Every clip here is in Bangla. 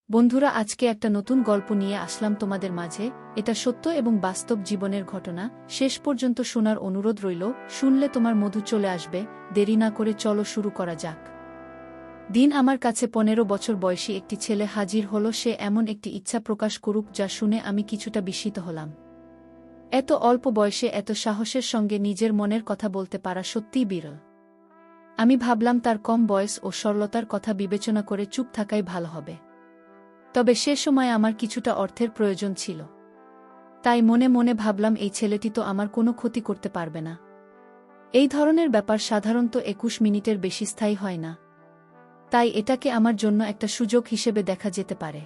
বন্ধুরা, আজকে একটা নতুন গল্প নিয়ে আসলাম তোমাদের মাঝে। এটা সত্য এবং বাস্তব জীবনের ঘটনা। শেষ পর্যন্ত শোনার অনুরোধ রইল। শুনলে তোমার মধু চলে আসবে। দেরি না করে চলো শুরু করা যাক। দিন আমার কাছে 15 বছর বয়সী একটি ছেলে হাজির হলো। সে এমন একটি ইচ্ছা প্রকাশ করুক যা শুনে আমি কিছুটা বিস্মিত হলাম। এত অল্প বয়সে এত সাহসের সঙ্গে নিজের মনের কথা বলতে পারা সত্যিই বিরল। আমি ভাবলাম তার কম বয়স ও সরলতার কথা বিবেচনা করে চুপ থাকাই ভালো হবে। তবে সে সময় আমার কিছুটা অর্থের প্রয়োজন ছিল। তাই মনে মনে ভাবলাম, এই ছেলেটি তো আমার কোনো ক্ষতি করতে পারবে না। এই ধরনের ব্যাপার সাধারণত 21 মিনিটের বেশি স্থায়ী হয় না। তাই এটাকে আমার জন্য একটা সুযোগ হিসেবে দেখা যেতে পারে।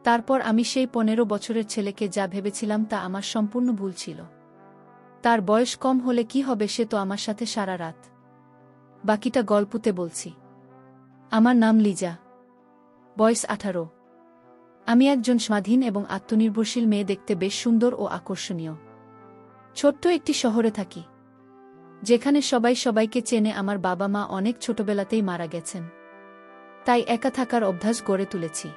তারপর আমি সেই 15 বছরের ছেলেকে যা ভেবেছিলাম তা আমার সম্পূর্ণ ভুল ছিল। তার বয়স কম হলে কি হবে, সে তো আমার সাথে সারা রাত। বাকিটা গল্পতে বলছি। আমার নাম লিজা। বয়স 18। আমি একজন স্বাধীন এবং আত্মনির্ভরশীল মেয়ে, দেখতে বেশ সুন্দর ও আকর্ষণীয়। ছোট্ট একটি শহরে থাকি, যেখানে সবাই সবাইকে চেনে। আমার বাবা মা অনেক ছোটবেলাতেই মারা গেছেন, তাই একা থাকার অভ্যাস গড়ে তুলেছি।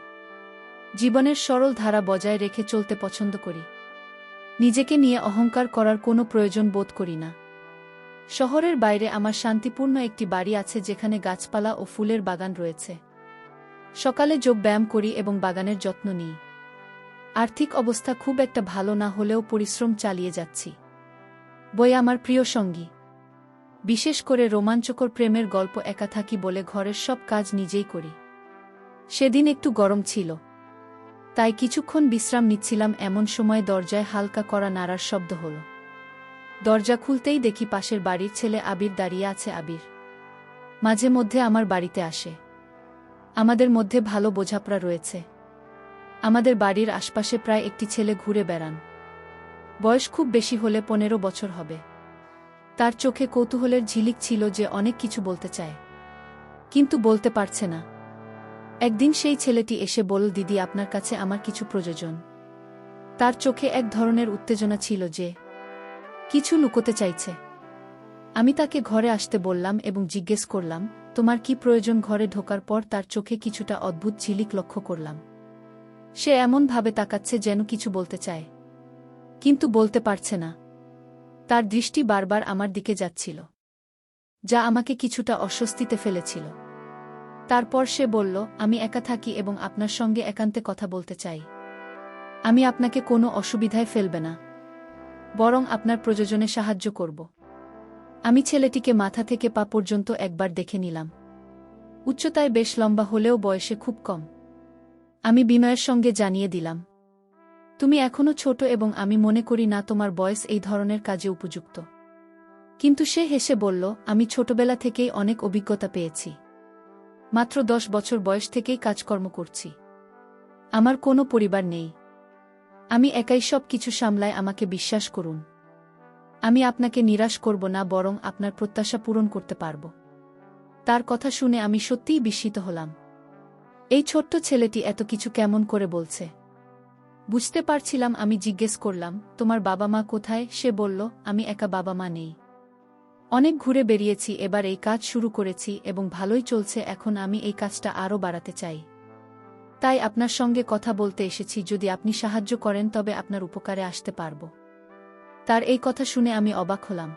জীবনের সরল ধারা বজায় রেখে চলতে পছন্দ করি। নিজেকে নিয়ে অহংকার করার কোনো প্রয়োজন বোধ করি না। শহরের বাইরে আমার শান্তিপূর্ণ একটি বাড়ি আছে, যেখানে গাছপালা ও ফুলের বাগান রয়েছে। সকালে যোগ ব্যায়াম করি এবং বাগানের যত্ন নিই। আর্থিক অবস্থা খুব একটা ভালো না হলেও পরিশ্রম চালিয়ে যাচ্ছি। বই আমার প্রিয় সঙ্গী। বিশেষ করে রোমাঞ্চকর প্রেমের গল্প। একা থাকি বলে ঘরের সব কাজ নিজেই করি। সেদিন একটু গরম ছিল, তাই কিছুক্ষণ বিশ্রাম নিচ্ছিলাম। এমন সময় দরজায় হালকা করা নাড়ার শব্দ হল। দরজা খুলতেই দেখি পাশের বাড়ির ছেলে আবির দাঁড়িয়ে আছে। আবির মাঝে মধ্যে আমার বাড়িতে আসে। আমাদের মধ্যে ভালো বোঝাপড়া রয়েছে। আমাদের বাড়ির আশপাশে প্রায় একটি ছেলে ঘুরে বেড়ান। বয়স খুব বেশি হলে 15 বছর হবে। তার চোখে কৌতূহলের ঝিলিক ছিল, যে অনেক কিছু বলতে চায়, কিন্তু বলতে পারছে না। একদিন সেই ছেলেটি এসে বলল, দিদি, আপনার কাছে আমার কিছু প্রয়োজন। তার চোখে এক ধরনের উত্তেজনা ছিল, যে কিছু লুকোতে চাইছে। আমি তাকে ঘরে আসতে বললাম এবং জিজ্ঞেস করলাম, তোমার কি প্রয়োজন? ঘরে ঢোকার পর তার চোখে কিছুটা অদ্ভুত ঝিলিক লক্ষ্য করলাম। সে এমনভাবে তাকাচ্ছে যেন কিছু বলতে চায়, কিন্তু বলতে পারছে না। তার দৃষ্টি বারবার আমার দিকে যাচ্ছিল, যা আমাকে কিছুটা অস্বস্তিতে ফেলেছিল। তারপর সে বলল, আমি একা থাকি এবং আপনার সঙ্গে একান্তে কথা বলতে চাই। আমি আপনাকে কোনো অসুবিধায় ফেলবে না, বরং আপনার প্রয়োজনে সাহায্য করব। আমি ছেলেটিকে মাথা থেকে পা পর্যন্ত একবার দেখে নিলাম। উচ্চতায় বেশ লম্বা হলেও বয়সে খুব কম। আমি বিনয়ের সঙ্গে জানিয়ে দিলাম, তুমি এখনো ছোট এবং আমি মনে করি না তোমার বয়স এই ধরনের কাজে উপযুক্ত। কিন্তু সে হেসে বলল, আমি ছোটবেলা থেকেই অনেক অভিজ্ঞতা পেয়েছি। মাত্র 10 বছর বয়স থেকেই কাজকর্ম করছি। আমার কোনো পরিবার নেই। আমি একাই সব কিছু সামলাই। আমাকে বিশ্বাস করুন। আমি আপনাকে নিরাশ করব না, বরং আপনার প্রত্যাশা পূরণ করতে পারব। তার কথা শুনে আমি সত্যিই বিস্মিত হলাম। এই ছোট্ট ছেলেটি এত কিছু কেমন করে বলছে? বুঝতে পারছিলাম। আমি জিজ্ঞেস করলাম, তোমার বাবা মা কোথায়? সে বলল, আমি একা, বাবা মা নেই। অনেক ঘুরে বেরিয়েছি, এবার এই কাজ শুরু করেছি এবং ভালোই চলছে। এখন আমি এই কাজটা আরও বাড়াতে চাই। তাই আপনার সঙ্গে কথা বলতে এসেছি। যদি আপনি সাহায্য করেন তবে আপনার উপকারে আসতে পারব। তার এই কথা শুনে আমি অবাক হলাম।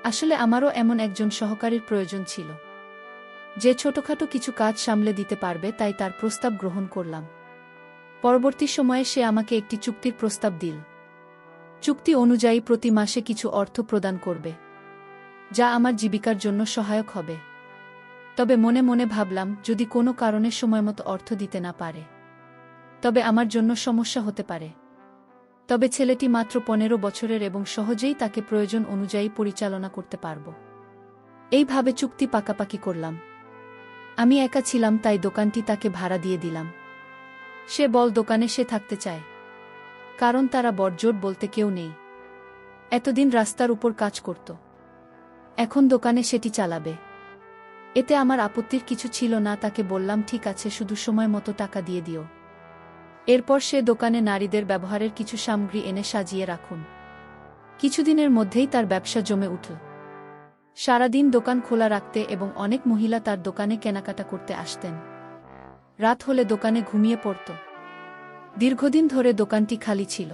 আসলে আমারও এমন একজন সহকারীর প্রয়োজন ছিল, যে ছোটখাটো কিছু কাজ সামলে দিতে পারবে। তাই তার প্রস্তাব গ্রহণ করলাম। পরবর্তী সময়ে সে আমাকে একটি চুক্তির প্রস্তাব দিল। চুক্তি অনুযায়ী প্রতি মাসে কিছু অর্থ প্রদান করবে, যা আমার জীবিকার জন্য সহায়ক হবে। তবে মনে মনে ভাবলাম, যদি কোনো কারণে সময়মতো অর্থ দিতে না পারে, তবে আমার জন্য সমস্যা হতে পারে। তবে ছেলেটি মাত্র 15 বছরের এবং সহজেই তাকে প্রয়োজন অনুযায়ী পরিচালনা করতে পারব। এইভাবে চুক্তি পাকাপাকি করলাম। আমি একা ছিলাম, তাই দোকানটি তাকে ভাড়া দিয়ে দিলাম। সে বল দোকানে সে থাকতে চায়, কারণ তারা বড়জোর বলতে কেউ নেই। এতদিন রাস্তার উপর কাজ করত, এখন দোকানে সেটি চালাবে। এতে আমার আপত্তির কিছু ছিল না। তাকে বললাম, ঠিক আছে, শুধু সময় মতো টাকা দিয়ে দিও। এরপর সে দোকানে নারীদের ব্যবহারের কিছু সামগ্রী এনে সাজিয়ে রাখুন। কিছুদিনের মধ্যেই তার ব্যবসা জমে উঠল। সারাদিন দোকান খোলা রাখতে এবং অনেক মহিলা তার দোকানে কেনাকাটা করতে আসতেন। রাত হলে দোকানে ঘুমিয়ে পড়ত। দীর্ঘদিন ধরে দোকানটি খালি ছিল।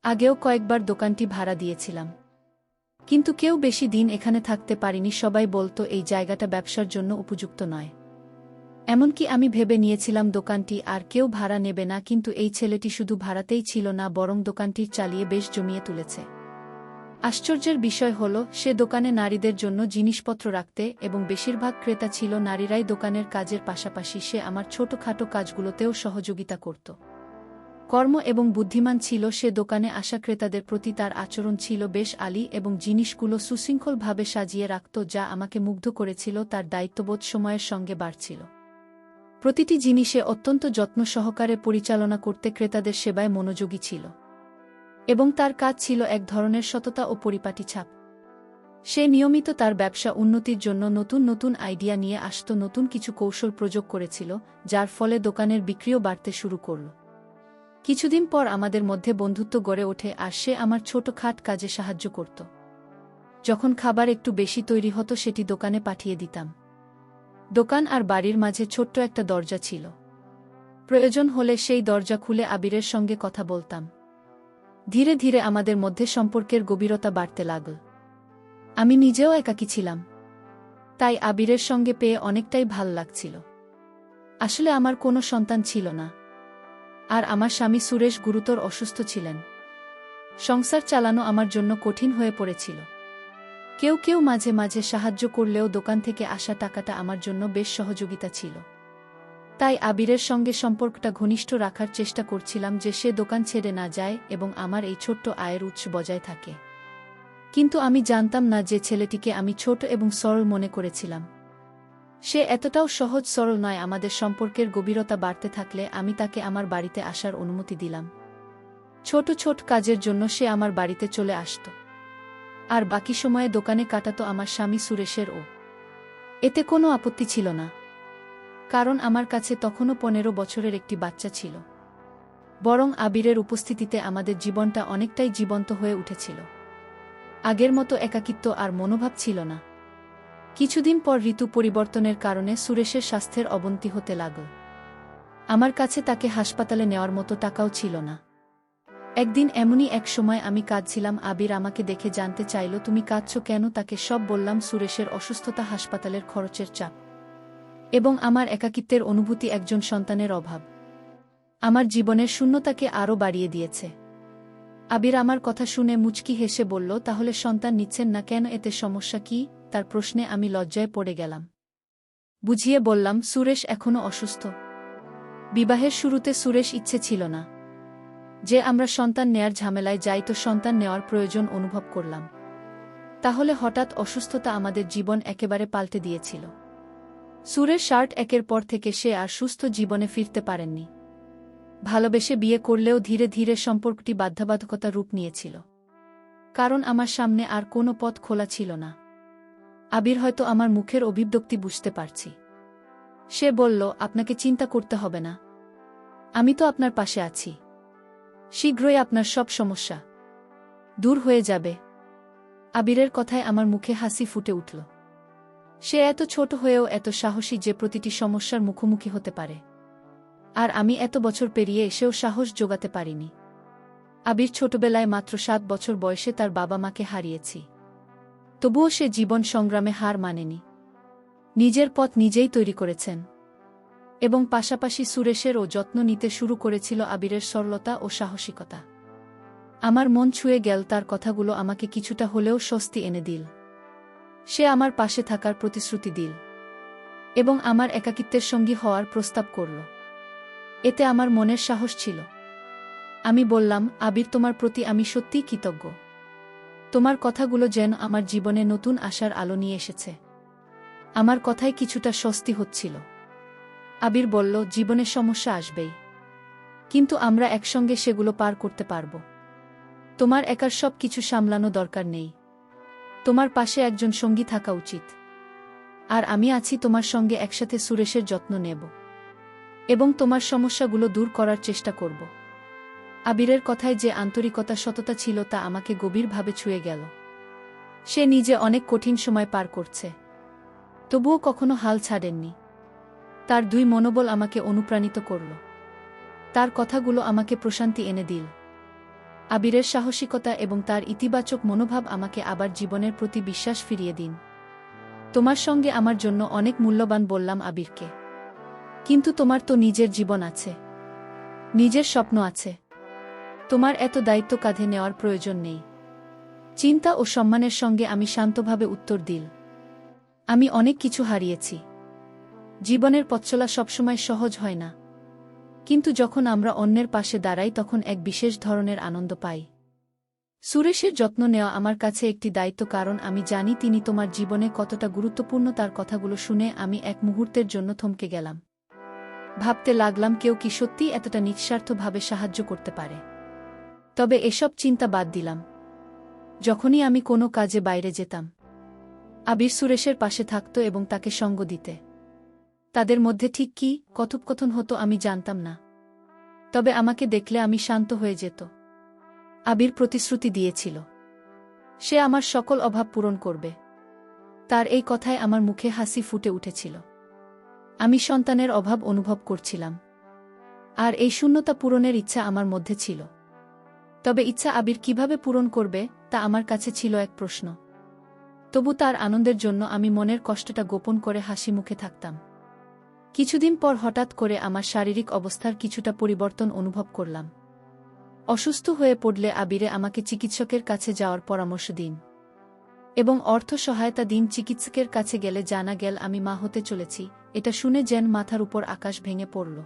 আগেও কয়েকবার দোকানটি ভাড়া দিয়েছিলাম, কিন্তু কেউ বেশি দিন এখানে থাকতে পারেনি। সবাই বলতো এই জায়গাটা ব্যবসার জন্য উপযুক্ত নয়। এমনকি আমি ভেবে নিয়েছিলাম দোকানটি আর কেউ ভাড়া নেবে না, কিন্তু এই ছেলেটি শুধু ভাড়াতেই ছিল না, বরং দোকানটির চালিয়ে বেশ জমিয়ে তুলেছে। আশ্চর্যের বিষয় হল, সে দোকানে নারীদের জন্য জিনিসপত্র রাখতে এবং বেশিরভাগ ক্রেতা ছিল নারীরাই। দোকানের কাজের পাশাপাশি সে আমার ছোটখাটো কাজগুলোতেও সহযোগিতা করত। কর্ম এবং বুদ্ধিমান ছিল সে। দোকানে আসা ক্রেতাদের প্রতি তার আচরণ ছিল বেশ আলী এবং জিনিসগুলো সুশৃঙ্খলভাবে সাজিয়ে রাখত, যা আমাকে মুগ্ধ করেছিল। তার দায়িত্ববোধ সময়ের সঙ্গে বাড়ছিল। প্রতিটি জিনিসে অত্যন্ত যত্ন সহকারে পরিচালনা করতে ক্রেতাদের সেবায় মনোযোগী ছিল, এবং তার কাজ ছিল এক ধরনের সততা ও পরিপাটি ছাপ। সে নিয়মিত তার ব্যবসা উন্নতির জন্য নতুন নতুন আইডিয়া নিয়ে আসত, নতুন কিছু কৌশল প্রয়োগ করেছিল, যার ফলে দোকানের বিক্রিও বাড়তে শুরু করল। কিছুদিন পর আমাদের মধ্যে বন্ধুত্ব গড়ে ওঠে আর সে আমার ছোটখাট কাজে সাহায্য করত। যখন খাবার একটু বেশি তৈরি হতো সেটি দোকানে পাঠিয়ে দিতাম। দোকান আর বাড়ির মাঝে ছোট্ট একটা দরজা ছিল। প্রয়োজন হলে সেই দরজা খুলে আবিরের সঙ্গে কথা বলতাম। ধীরে ধীরে আমাদের মধ্যে সম্পর্কের গভীরতা বাড়তে লাগল। আমি নিজেও একাকী ছিলাম, তাই আবিরের সঙ্গে পেয়ে অনেকটাই ভাল লাগছিল। আসলে আমার কোনো সন্তান ছিল না, আর আমার স্বামী সুরেশ গুরুতর অসুস্থ ছিলেন। সংসার চালানো আমার জন্য কঠিন হয়ে পড়েছিল। কেউ কেউ মাঝে মাঝে সাহায্য করলেও দোকান থেকে আসা টাকাটা আমার জন্য বেশ সহযোগিতা ছিল। তাই আবিরের সঙ্গে সম্পর্কটা ঘনিষ্ঠ রাখার চেষ্টা করছিলাম, যে সে দোকান ছেড়ে না যায় এবং আমার এই ছোট্ট আয়ের উৎস বজায় থাকে। কিন্তু আমি জানতাম না যে ছেলেটিকে আমি ছোট এবং সরল মনে করেছিলাম, সে এতটাও সহজ সরল নয়। আমাদের সম্পর্কের গভীরতা বাড়তে থাকলে আমি তাকে আমার বাড়িতে আসার অনুমতি দিলাম। ছোট ছোট কাজের জন্য সে আমার বাড়িতে চলে আসত, আর বাকি সময়ে দোকানে কাটাতো আমার স্বামী সুরেশের। এতে কোনো আপত্তি ছিল না, কারণ আমার কাছে তখনও 15 বছরের একটি বাচ্চা ছিল। বরং আবিরের উপস্থিতিতে আমাদের জীবনটা অনেকটাই জীবন্ত হয়ে উঠেছিল। আগের মতো একাকিত্ব আর মনোভাব ছিল না। কিছুদিন পর ঋতু পরিবর্তনের কারণে সুরেশের স্বাস্থ্যের অবনতি হতে লাগল। আমার কাছে তাকে হাসপাতালে নেওয়ার মতো টাকাও ছিল না। একদিন এমনই এক সময় আমি কাঁদছিলাম। আবির আমাকে দেখে জানতে চাইল, তুমি কাঁদছো কেন? তাকে সব বললাম, সুরেশের অসুস্থতা, হাসপাতালের খরচের চাপ এবং আমার একাকিত্বের অনুভূতি, একজন সন্তানের অভাব আমার জীবনের শূন্যতাকে আরও বাড়িয়ে দিয়েছে। আবির আমার কথা শুনে মুচকি হেসে বলল, তাহলে সন্তান নিচ্ছেন না কেন? এতে সমস্যা কি? তার প্রশ্নে আমি লজ্জায় পড়ে গেলাম। বুঝিয়ে বললাম, সুরেশ এখনও অসুস্থ। বিবাহের শুরুতে সুরেশ ইচ্ছে ছিল না যে আমরা সন্তান নেয়ার ঝামেলায় যাই, তো সন্তান নেওয়ার প্রয়োজন অনুভব করলাম। তাহলে হঠাৎ অসুস্থতা আমাদের জীবন একেবারে পাল্টে দিয়েছিল। সুরেশ একের পর থেকে সে আর সুস্থ জীবনে ফিরতে পারেননি। ভালোবেসে বিয়ে করলেও ধীরে ধীরে সম্পর্কটি বাধ্যবাধকতার রূপ নিয়েছিল, কারণ আমার সামনে আর কোনো পথ খোলা ছিল না। আবির হয়তো আমার মুখের অভিব্যক্তি বুঝতে পারছি। সে বলল, আপনাকে চিন্তা করতে হবে না, আমি তো আপনার পাশে আছি। শীঘ্রই আপনার সব সমস্যা দূর হয়ে যাবে। আবিরের কথায় আমার মুখে হাসি ফুটে উঠল। সে এত ছোট হয়েও এত সাহসী যে প্রতিটি সমস্যার মুখোমুখি হতে পারে, আর আমি এত বছর পেরিয়ে এসেও সাহস জোগাতে পারিনি। আবির ছোটবেলায় মাত্র 7 বছর বয়সে তার বাবা মাকে হারিয়েছি, তবুও সে জীবন সংগ্রামে হার মানেনি। নিজের পথ নিজেই তৈরি করেছেন, এবং পাশাপাশি সুরেশেরও যত্ন নিতে শুরু করেছিল। আবিরের সরলতা ও সাহসিকতা আমার মন ছুঁয়ে গেল। তার কথাগুলো আমাকে কিছুটা হলেও স্বস্তি এনে দিল। সে আমার পাশে থাকার প্রতিশ্রুতি দিল এবং আমার একাকিত্বের সঙ্গী হওয়ার প্রস্তাব করল। এতে আমার মনের সাহস ছিল। আমি বললাম, আবির, তোমার প্রতি আমি সত্যিই কৃতজ্ঞ। তোমার কথাগুলো যেন আমার জীবনে নতুন আশার আলো নিয়ে এসেছে। আমার কথায় কিছুটা স্বস্তি হচ্ছিল। আবির বলল, জীবনে সমস্যা আসবেই, কিন্তু আমরা একসঙ্গে সেগুলো পার করতে পারব। তোমার একার সব কিছু সামলানো দরকার নেই। তোমার পাশে একজন সঙ্গী থাকা উচিত, আর আমি আছি তোমার সঙ্গে। একসাথে সুরেশের যত্ন নেব এবং তোমার সমস্যাগুলো দূর করার চেষ্টা করব। আবিরের কথায় যে আন্তরিকতা, সততা ছিল, তা আমাকে গভীরভাবে ছুঁয়ে গেল। সে নিজে অনেক কঠিন সময় পার করছে, তবুও কখনো হাল ছাড়েননি। তার দুই মনোবল আমাকে অনুপ্রাণিত করল। তার কথাগুলো আমাকে প্রশান্তি এনে দিল। আবিরের সাহসিকতা এবং তার ইতিবাচক মনোভাব আমাকে আবার জীবনের প্রতি বিশ্বাস ফিরিয়ে দিন। তোমার সঙ্গে আমার জন্য অনেক মূল্যবান বললাম আবিরকে। কিন্তু তোমার তো নিজের জীবন আছে, নিজের স্বপ্ন আছে। তোমার এত দায়িত্ব কাঁধে নেওয়ার প্রয়োজন নেই। চিন্তা ও সম্মানের সঙ্গে আমি শান্তভাবে উত্তর দিল। আমি অনেক কিছু হারিয়েছি। জীবনের পথচলা সবসময় সহজ হয় না। কিন্তু যখন আমরা অন্যের পাশে দাঁড়াই তখন এক বিশেষ ধরনের আনন্দ পাই। সুরেশের যত্ন নেওয়া আমার কাছে একটি দায়িত্ব, কারণ আমি জানি তিনি তোমার জীবনে কতটা গুরুত্বপূর্ণ। তার কথাগুলো শুনে আমি এক মুহূর্তের জন্য থমকে গেলাম। ভাবতে লাগলাম, কেউ কি সত্যিই এতটা নিঃস্বার্থভাবে সাহায্য করতে পারে? তবে এসব চিন্তা বাদ দিলাম। যখনই আমি কোনো কাজে বাইরে যেতাম, আবির সুরেশের পাশে থাকত এবং তাকে সঙ্গ দিতে। তাদের মধ্যে ঠিক কী কথোপকথন হতো আমি জানতাম না, তবে আমাকে দেখলে আমি শান্ত হয়ে যেত। আবির প্রতিশ্রুতি দিয়েছিল, সে আমার সকল অভাব পূরণ করবে। তার এই কথায় আমার মুখে হাসি ফুটে উঠেছিল। আমি সন্তানের অভাব অনুভব করছিলাম, আর এই শূন্যতা পূরণের ইচ্ছা আমার মধ্যে ছিল। তবে ইচ্ছা আবির কিভাবে পূরণ করবে তা আমার কাছে ছিল এক প্রশ্ন। তবু তার আনন্দের জন্য আমি মনের কষ্টটা গোপন করে হাসি মুখে থাকতাম। কিছুদিন পর হঠাৎ করে আমার শারীরিক অবস্থার কিছুটা পরিবর্তন অনুভব করলাম। অসুস্থ হয়ে পড়লে আবিরে আমাকে চিকিৎসকের কাছে যাওয়ার পরামর্শ দিন এবং অর্থ সহায়তা দিন। চিকিৎসকের কাছে গেলে জানা গেল আমি মা হতে চলেছি। এটা শুনে যেন মাথার উপর আকাশ ভেঙে পড়ল।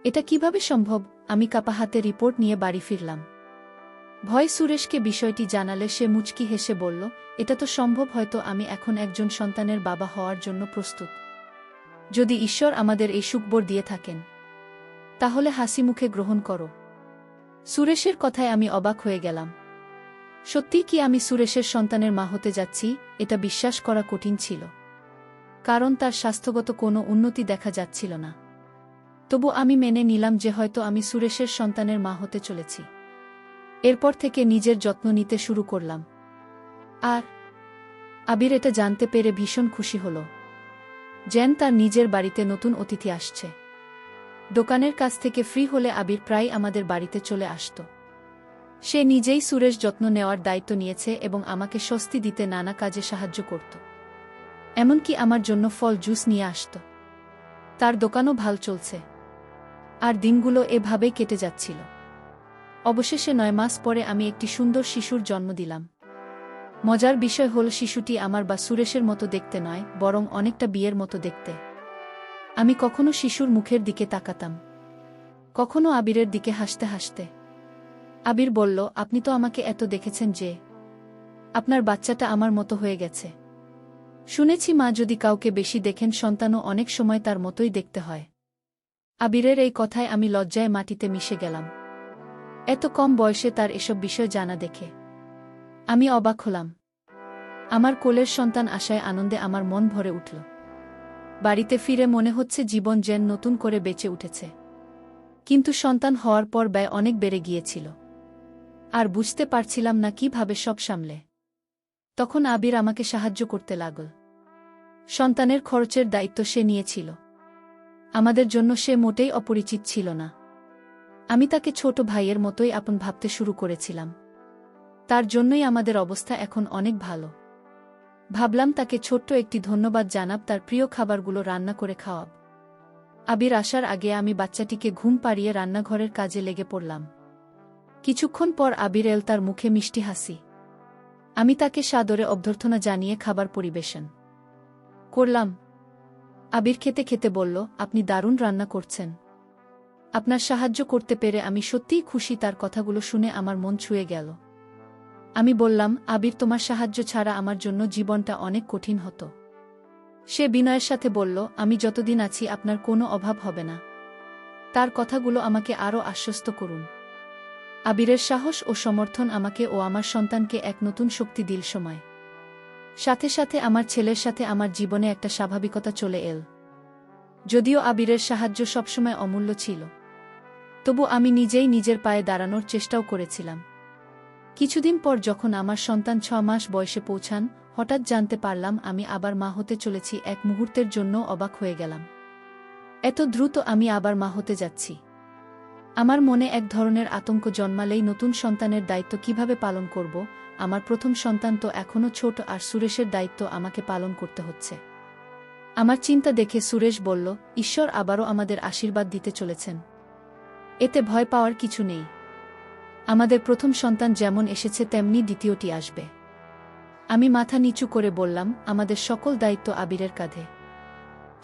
এটা কিভাবে সম্ভব? আমি কাঁপা হাতে রিপোর্ট নিয়ে বাড়ি ফিরলাম। ভয় সুরেশকে বিষয়টি জানালে সে মুচকি হেসে বলল, এটা তো সম্ভব, হয়তো আমি এখন একজন সন্তানের বাবা হওয়ার জন্য প্রস্তুত। যদি ঈশ্বর আমাদের এই সুখবর দিয়ে থাকেন, তাহলে হাসি মুখে গ্রহণ করো। সুরেশের কথায় আমি অবাক হয়ে গেলাম। সত্যিই কি আমি সুরেশের সন্তানের মা হতে যাচ্ছি? এটা বিশ্বাস করা কঠিন ছিল, কারণ তার স্বাস্থ্যগত কোনো উন্নতি দেখা যাচ্ছিল না। তবু আমি মেনে নিলাম যে হয়তো আমি সুরেশের সন্তানের মা হতে চলেছি। এরপর থেকে নিজের যত্ন নিতে শুরু করলাম। আর আবির এটা জানতে পেরে ভীষণ খুশি হল, যেন তার নিজের বাড়িতে নতুন অতিথি আসছে। দোকানের কাছ থেকে ফ্রি হলে আবির প্রায় আমাদের বাড়িতে চলে আসত। সে নিজেই সুরেশ যত্ন নেওয়ার দায়িত্ব নিয়েছে এবং আমাকে স্বস্তি দিতে নানা কাজে সাহায্য করত। এমনকি আমার জন্য ফল জুস নিয়ে আসত। তার দোকানও ভাল চলছে, আর দিনগুলো এভাবেই কেটে যাচ্ছিল। অবশেষে 9 মাস পরে আমি একটি সুন্দর শিশুর জন্ম দিলাম। মজার বিষয় হল, শিশুটি আমার বা সুরেশের মতো দেখতে নয়, বরং অনেকটা বিয়ের মতো দেখতে। আমি কখনো শিশুর মুখের দিকে তাকাতাম, কখনো আবিরের দিকে হাসতে হাসতে। আবির বলল, আপনি তো আমাকে এত দেখেছেন যে আপনার বাচ্চাটা আমার মতো হয়ে গেছে। শুনেছি মা যদি কাউকে বেশি দেখেন, সন্তানও অনেক সময় তার মতোই দেখতে হয়। আবিরের এই কথায় আমি লজ্জায় মাটিতে মিশে গেলাম। এত কম বয়সে তার এসব বিষয় জানা দেখে আমি অবাক হলাম। আমার কোলের সন্তান আশায় আনন্দে আমার মন ভরে উঠল। বাড়িতে ফিরে মনে হচ্ছে জীবন যেন নতুন করে বেঁচে উঠেছে। কিন্তু সন্তান হওয়ার পর ব্যয় অনেক বেড়ে গিয়েছিল, আর বুঝতে পারছিলাম না কিভাবে সব সামলে। তখন আবির আমাকে সাহায্য করতে লাগল। সন্তানের খরচের দায়িত্ব সে নিয়েছিল। আমাদের জন্য সে মোটেই অপরিচিত ছিল না। আমি তাকে ছোট ভাইয়ের মতোই আপন ভাবতে শুরু করেছিলাম। তার জন্যই আমাদের অবস্থা এখন অনেক ভালো। ভাবলাম তাকে ছোট্ট একটি ধন্যবাদ জানাব, তার প্রিয় খাবারগুলো রান্না করে খাওয়াব। আবির আসার আগে আমি বাচ্চাটিকে ঘুম পাড়িয়ে রান্নাঘরের কাজে লেগে পড়লাম। কিছুক্ষণ পর আবির এল, তার মুখে মিষ্টি হাসি। আমি তাকে সাদরে অভ্যর্থনা জানিয়ে খাবার পরিবেশন করলাম। আবির খেতে খেতে বলল, আপনি দারুণ রান্না করছেন। আপনার সাহায্য করতে পেরে আমি সত্যিই খুশি। তার কথাগুলো শুনে আমার মন ছুঁয়ে গেল। আমি বললাম, আবির, তোমার সাহায্য ছাড়া আমার জন্য জীবনটা অনেক কঠিন হতো। সে বিনয়ের সাথে বলল, আমি যতদিন আছি আপনার কোনো অভাব হবে না। তার কথাগুলো আমাকে আরও আশ্বস্ত করুন। আবিরের সাহস ও সমর্থন আমাকে ও আমার সন্তানকে এক নতুন শক্তি দিল। সময় সাথে সাথে আমার ছেলের সাথে আমার জীবনে একটা স্বাভাবিকতা চলে এল। যদিও আবিরের সাহায্য সবসময় অমূল্য ছিল, তবু আমি নিজেই নিজের পায়ে দাঁড়ানোর চেষ্টাও করেছিলাম। কিছুদিন পর যখন আমার সন্তান 6 মাস বয়সে পৌঁছান, হঠাৎ জানতে পারলাম আমি আবার মা হতে চলেছি। এক মুহূর্তের জন্য অবাক হয়ে গেলাম। এত দ্রুত আমি আবার মা হতে যাচ্ছি। আমার মনে এক ধরনের আতঙ্ক জন্মালেই নতুন সন্তানের দায়িত্ব কিভাবে পালন করব। আমার প্রথম সন্তান তো এখনও ছোট, আর সুরেশের দায়িত্ব আমাকে পালন করতে হচ্ছে। আমার চিন্তা দেখে সুরেশ বলল, ঈশ্বর আবারও আমাদের আশীর্বাদ দিতে চলেছেন। এতে ভয় পাওয়ার কিছু নেই। আমাদের প্রথম সন্তান যেমন এসেছে তেমনি দ্বিতীয়টি আসবে। আমি মাথা নিচু করে বললাম, আমাদের সকল দায়িত্ব আবিরের কাঁধে।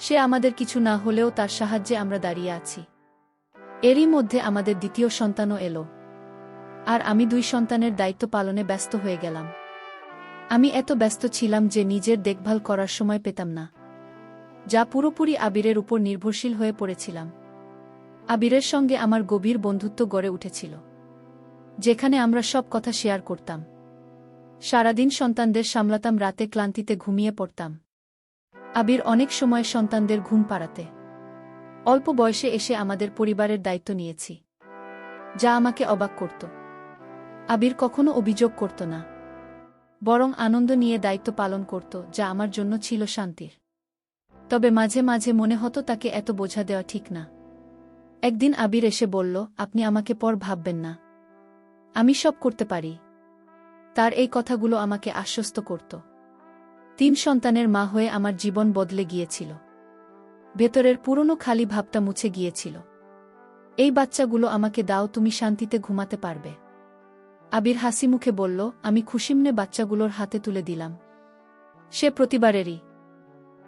সে আমাদের কিছু না হলেও তার সাহায্যে আমরা দাঁড়িয়ে আছি। এরই মধ্যে আমাদের দ্বিতীয় সন্তানও এলো, আর আমি 2 সন্তানের দায়িত্ব পালনে ব্যস্ত হয়ে গেলাম। আমি এত ব্যস্ত ছিলাম যে নিজের দেখভাল করার সময় পেতাম না, যা পুরোপুরি আবিরের উপর নির্ভরশীল হয়ে পড়েছিলাম। আবিরের সঙ্গে আমার গভীর বন্ধুত্ব গড়ে উঠেছিল, যেখানে আমরা সব কথা শেয়ার করতাম। সারাদিন সন্তানদের সামলাতাম, রাতে ক্লান্তিতে ঘুমিয়ে পড়তাম। আবির অনেক সময় সন্তানদের ঘুম পাড়াতে অল্প বয়সে এসে আমাদের পরিবারের দায়িত্ব নিয়েছি, যা আমাকে অবাক করত। আবির কখনো অভিযোগ করত না, বরং আনন্দ নিয়ে দায়িত্ব পালন করত, যা আমার জন্য ছিল শান্তির। তবে মাঝে মাঝে মনে হতো তাকে এত বোঝা দেওয়া ঠিক না। একদিন আবির এসে বলল, আপনি আমাকে পর ভাববেন না, আমি সব করতে পারি। তার এই কথাগুলো আমাকে আশ্বস্ত করত। 3 সন্তানের মা হয়ে আমার জীবন বদলে গিয়েছিল। ভেতরের পুরনো খালি ভাবটা মুছে গিয়েছিল। এই বাচ্চাগুলো আমাকে দাও, তুমি শান্তিতে ঘুমাতে পারবে। আবির হাসি মুখে বলল, আমি খুশিমনে বাচ্চাগুলোর হাতে তুলে দিলাম। সে প্রতিবারেরই